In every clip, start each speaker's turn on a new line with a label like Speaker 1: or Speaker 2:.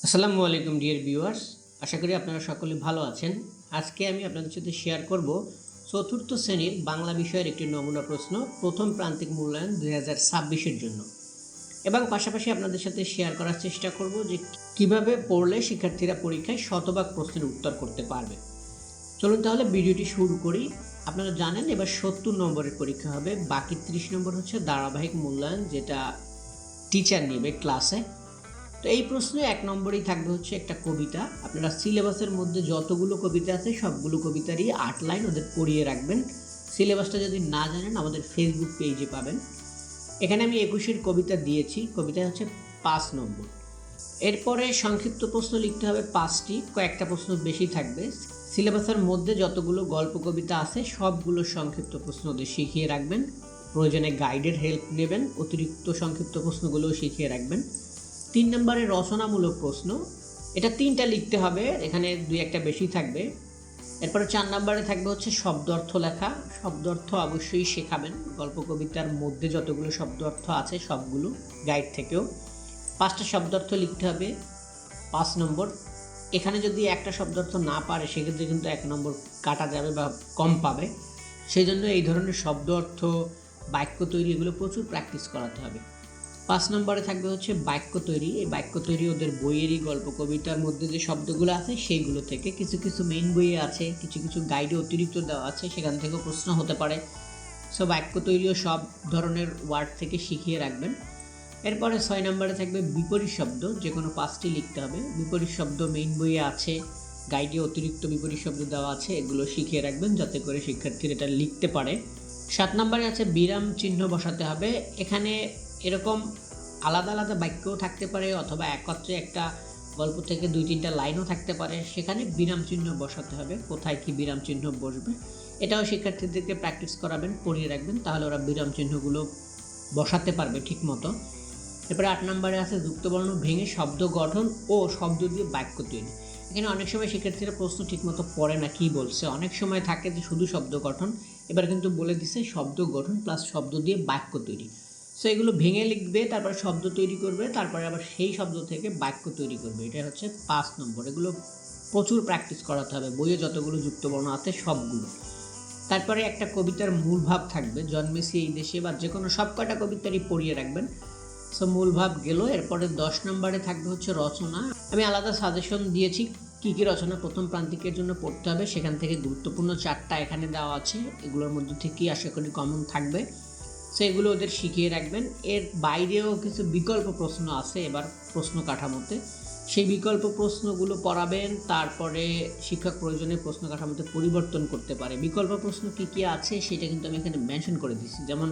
Speaker 1: আসসালামু আলাইকুম dear viewers, আশা করি আপনারা সকলে ভালো আছেন। আজকে আমি আপনাদের সাথে শেয়ার করব চতুর্থ শ্রেণীর বাংলা বিষয়ের একটি নমুনা প্রশ্ন প্রথম প্রান্তিক মূল্যায়ন 2026-এর জন্য, এবং পাশাপাশি আপনাদের সাথে শেয়ার করার চেষ্টা করব যে কিভাবে পড়লে শিক্ষার্থীরা পরীক্ষায় শতভাগ প্রশ্নের উত্তর করতে পারবে। চলুন তাহলে ভিডিওটি শুরু করি। আপনারা জানেন এবার 70 নম্বরের পরীক্ষা হবে, বাকি 30 নম্বর হচ্ছে ধারাবাহিক মূল্যায়ন, যেটা টিচার নেবে ক্লাসে। তো এই প্রশ্নে 1 নম্বরেই থাকবে হচ্ছে একটা কবিতা। আপনারা সিলেবাসের মধ্যে যতগুলো কবিতা আছে সবগুলো কবিতারই 8 লাইন ওদের পড়িয়ে রাখবেন। সিলেবাসটা যদি না জানেন আমাদের ফেসবুক পেজে পাবেন। এখানে আমি 21-এর কবিতা দিয়েছি, কবিতা হচ্ছে 5 নম্বর। এরপরে সংক্ষিপ্ত প্রশ্ন লিখতে হবে 5টি, কয়েকটা প্রশ্ন বেশি থাকবে। সিলেবাসের মধ্যে যতগুলো গল্প কবিতা আছে সবগুলো সংক্ষিপ্ত প্রশ্ন ওদের শিখিয়ে রাখবেন। প্রয়োজনে গাইডের হেল্প নেবেন, অতিরিক্ত সংক্ষিপ্ত প্রশ্নগুলোও শিখিয়ে রাখবেন। 3 নম্বরে রচনামূলক প্রশ্ন, এটা 3টা লিখতে হবে, এখানে 2-1টা বেশি থাকবে। এরপরে 4 নম্বরে থাকবে হচ্ছে শব্দ অর্থ লেখা। শব্দ অর্থ অবশ্যই শেখাবেন, গল্প কবিতার মধ্যে যতগুলো শব্দ অর্থ আছে সবগুলো, গাইড থেকেও 5টা শব্দ অর্থ লিখতে হবে। 5 নম্বর, এখানে যদি একটা শব্দ অর্থ না পারে সেক্ষেত্রে কিন্তু 1 নম্বর কাটা যাবে বা কম পাবে। সেই জন্য এই ধরনের শব্দ অর্থ, বাক্য তৈরি এগুলো প্রচুর প্র্যাকটিস করাতে হবে। 5 নম্বরে থাকবে হচ্ছে বাক্য তৈরি। এই বাক্য তৈরি ওদের বইয়েরই গল্প কবিতার মধ্যে যে শব্দগুলো আছে সেইগুলো থেকে, কিছু কিছু মেইন বইয়ে আছে, কিছু কিছু গাইডে অতিরিক্ত দেওয়া আছে, সেখান থেকেও প্রশ্ন হতে পারে। সো বাক্য তৈরিও সব ধরনের ওয়ার্ড থেকে শিখিয়ে রাখবেন। এরপরে 6 নম্বরে থাকবে বিপরীত শব্দ, যে কোনো 5টি লিখতে হবে। বিপরীত শব্দ মেইন বইয়ে আছে, গাইডে অতিরিক্ত বিপরীত শব্দ দেওয়া আছে, এগুলো শিখিয়ে রাখবেন যাতে করে শিক্ষার্থীরা এটা লিখতে পারে। 7 নম্বরে আছে বিরাম চিহ্ন বসাতে হবে। এখানে এরকম আলাদা আলাদা বাক্যও থাকতে পারে, অথবা একত্রে একটা গল্প থেকে 2-3টা লাইনও থাকতে পারে, সেখানে বিরাম চিহ্ন বসাতে হবে। কোথায় কি বিরাম চিহ্ন বসবে এটাও শিক্ষার্থীদেরকে প্র্যাকটিস করাবেন, পড়িয়ে রাখবেন, তাহলে ওরা বিরাম চিহ্নগুলো বসাতে পারবে ঠিক মতো। এরপরে 8 নম্বরে আছে যুক্তবর্ণ ভেঙে শব্দ গঠন ও শব্দ দিয়ে বাক্য তৈরি। এখানে অনেক সময় শিক্ষার্থীরা প্রশ্ন ঠিকমতো পড়ে না, কি বলছে, অনেক সময় থাকে যে শুধু শব্দ গঠন, এবার কিন্তু বলে দিছে শব্দ গঠন প্লাস শব্দ দিয়ে বাক্য তৈরি। সো এগুলো ভেঙে লিখবে, তারপরে শব্দ তৈরি করবে, তারপরে আবার সেই শব্দ থেকে বাক্য তৈরি করবে। এটা হচ্ছে 5 নম্বর। এগুলো প্রচুর প্র্যাকটিস করাতে হবে, বইয়ে যতগুলো যুক্তবর্ণ আছে সবগুলো। তারপরে একটা কবিতার মূল ভাব থাকবে, জন্মেছি এই দেশে, বা যে কোনো সব কটা কবিতারই পড়িয়ে রাখবেন। সো মূল ভাব গেল। এরপরে 10 নম্বরে থাকবে হচ্ছে রচনা। আমি আলাদা সাজেশন দিয়েছি কী কী রচনা প্রথম প্রান্তিকের জন্য পড়তে হবে, সেখান থেকে গুরুত্বপূর্ণ 4টা এখানে দেওয়া আছে, এগুলোর মধ্যে থেকেই আশা করি কমন থাকবে। সো এগুলো ওদের শিখিয়ে রাখবেন। এর বাইরেও কিছু বিকল্প প্রশ্ন আছে এবার প্রশ্ন কাঠামোতে, সেই বিকল্প প্রশ্নগুলো পড়াবেন। তারপরে শিক্ষক প্রয়োজনে প্রশ্ন কাঠামোতে পরিবর্তন করতে পারে। বিকল্প প্রশ্ন কী কী আছে সেটা কিন্তু আমি এখানে মেনশন করে দিচ্ছি, যেমন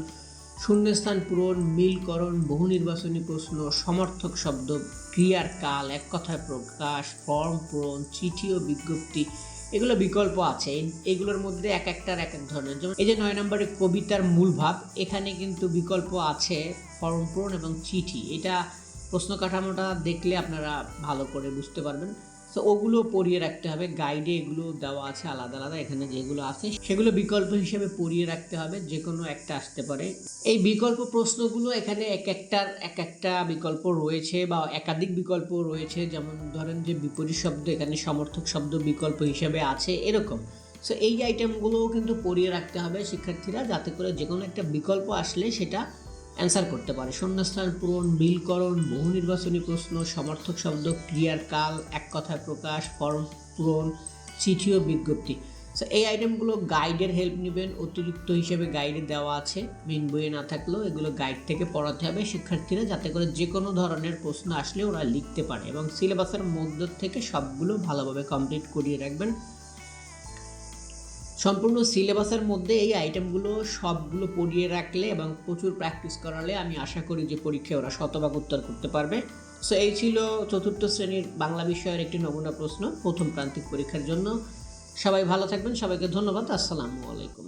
Speaker 1: শূন্যস্থান পূরণ, মিলকরণ, বহু নির্বাচনী প্রশ্ন, সমর্থক শব্দ, ক্রিয়ার কাল, এক কথায় প্রকাশ, ফর্ম পূরণ, চিঠি ও বিজ্ঞপ্তি, এগুলো বিকল্প আছে। এগুলোর মধ্যে এক একটার এক এক ধরনের, যেমন এই যে 9 নম্বরে কবিতার মূল ভাব, এখানে কিন্তু বিকল্প আছে ফর্ম পূরণ এবং চিঠি। এটা প্রশ্ন কাঠামোটা দেখলে আপনারা ভালো করে বুঝতে পারবেন। সো ওগুলো পড়িয়ে রাখতে হবে, গাইডে এগুলো দেওয়া আছে আলাদা আলাদা, এখানে যেগুলো আছে সেগুলো বিকল্প হিসেবে পড়িয়ে রাখতে হবে, যে কোনো একটা আসতে পারে। এই বিকল্প প্রশ্নগুলো এখানে এক একটা বিকল্প রয়েছে বা একাধিক বিকল্প রয়েছে, যেমন ধরেন যে বিপরীত শব্দ, এখানে সমর্থক শব্দ বিকল্প হিসেবে আছে, এরকম। সো এই আইটেমগুলোও কিন্তু পড়িয়ে রাখতে হবে শিক্ষার্থীরা, যাতে করে যে কোনো একটা বিকল্প আসলে সেটা অ্যান্সার করতে পারে। শূন্যস্থান পূরণ, মিলকরণ, বহু নির্বাচনী প্রশ্ন, সমর্থক শব্দ, ক্রিয়ার কাল, এক কথায় প্রকাশ, ফর্ম পূরণ, চিঠি ও বিজ্ঞপ্তি। সো এই আইটেমগুলো গাইডের হেল্প নেবেন, অতিরিক্ত হিসেবে গাইডে দেওয়া আছে, মেইন বইয়ে না থাকলেও এগুলো গাইড থেকে পড়াতে হবে শিক্ষার্থীরা, যাতে করে যে কোনো ধরনের প্রশ্ন আসলে ওরা লিখতে পারে, এবং সিলেবাসের মধ্য থেকে সবগুলো ভালোভাবে কমপ্লিট করিয়ে রাখবেন। সম্পূর্ণ সিলেবাসের মধ্যে এই আইটেমগুলো সবগুলো পড়িয়ে রাখলে এবং প্রচুর প্র্যাকটিস করালে আমি আশা করি যে পরীক্ষায় ওরা শতভাগ উত্তর করতে পারবে। সো এই ছিল চতুর্থ শ্রেণীর বাংলা বিষয়ের একটি নমুনা প্রশ্ন প্রথম প্রান্তিক পরীক্ষার জন্য। সবাই ভালো থাকবেন, সবাইকে ধন্যবাদ। আসসালামু আলাইকুম।